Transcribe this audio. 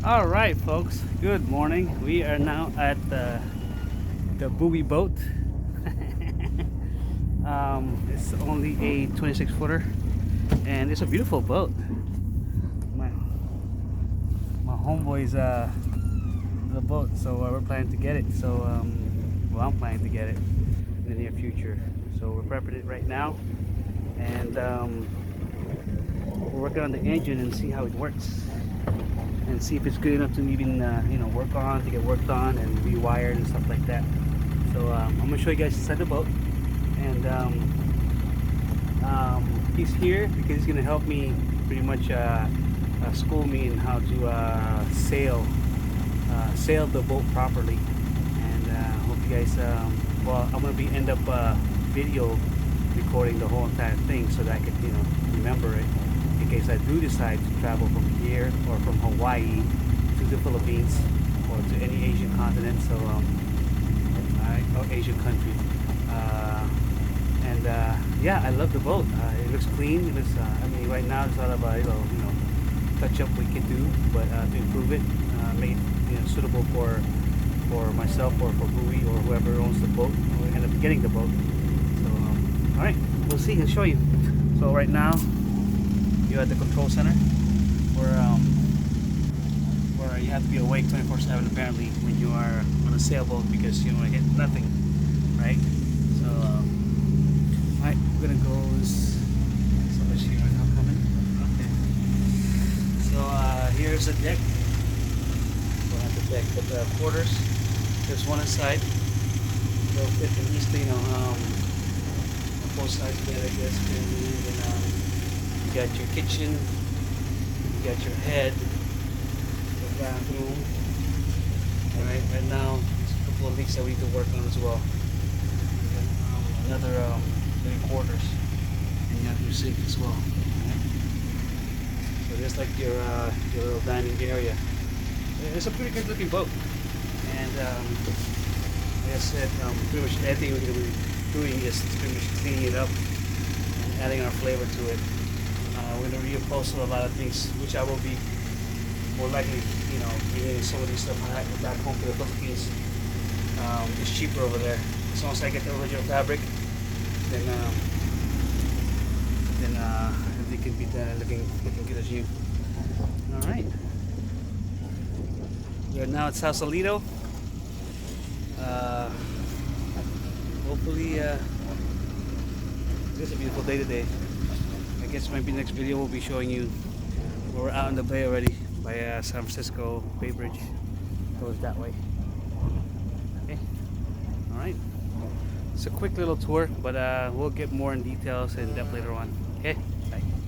All right, folks. Good morning. We are now at the buoy boat. It's only a 26 footer, and it's a beautiful boat. My homeboy's the boat, so we're planning to get it. So, well, I'm planning to get it in the near future. So we're prepping it right now, and we're working on the engine and see how it works, and see if it's good enough to even work on, to get worked on and rewired and stuff like that. So I'm gonna show you guys inside the boat, and he's here because he's gonna help me pretty much school me in how to sail the boat properly. And hope you guys well, I'm gonna be end up video recording the whole entire thing so that I could remember it in case I do decide to travel from here or from Hawaii to the Philippines or to any Asian continent. So or Asian country. And yeah, I love the boat. It looks clean. It looks. I mean, right now it's a lot of touch up we can do, but to improve it, make it suitable for myself or for Bowie or whoever owns the boat or end up getting the boat. So all right, we'll see. I'll show you. So right now you're at the control center, where you have to be awake 24/7 apparently when you are on a sailboat, because you want to hit nothing, right? So alright, we're gonna go. Somebody's here right now coming. Okay. So here's the deck. Well, not the deck, but the quarters. There's one inside. They'll fit at least on both sides together, I guess. And then you got your kitchen, you got your head, the bathroom. Alright, right now there's a couple of leaks that we need to work on as well. And then, another three quarters, and you have your sink as well. Right? So there's like your little dining area. It's a pretty good looking boat, and like I said, pretty much everything we're going to be doing is pretty much cleaning it up and adding our flavor to it. We're going to reupholster a lot of things, which I will be more likely, bringing some of these stuff back home to the Philippines. It's cheaper over there. As long as I get the original fabric, then everything can be done looking good as new. All right. We're now at Sausalito. Hopefully, it's a beautiful day today. I guess maybe next video will be showing you we're out in the bay already by San Francisco Bay Bridge. Goes that way. Okay. All right. It's a quick little tour, but we'll get more in details in depth later on. Okay.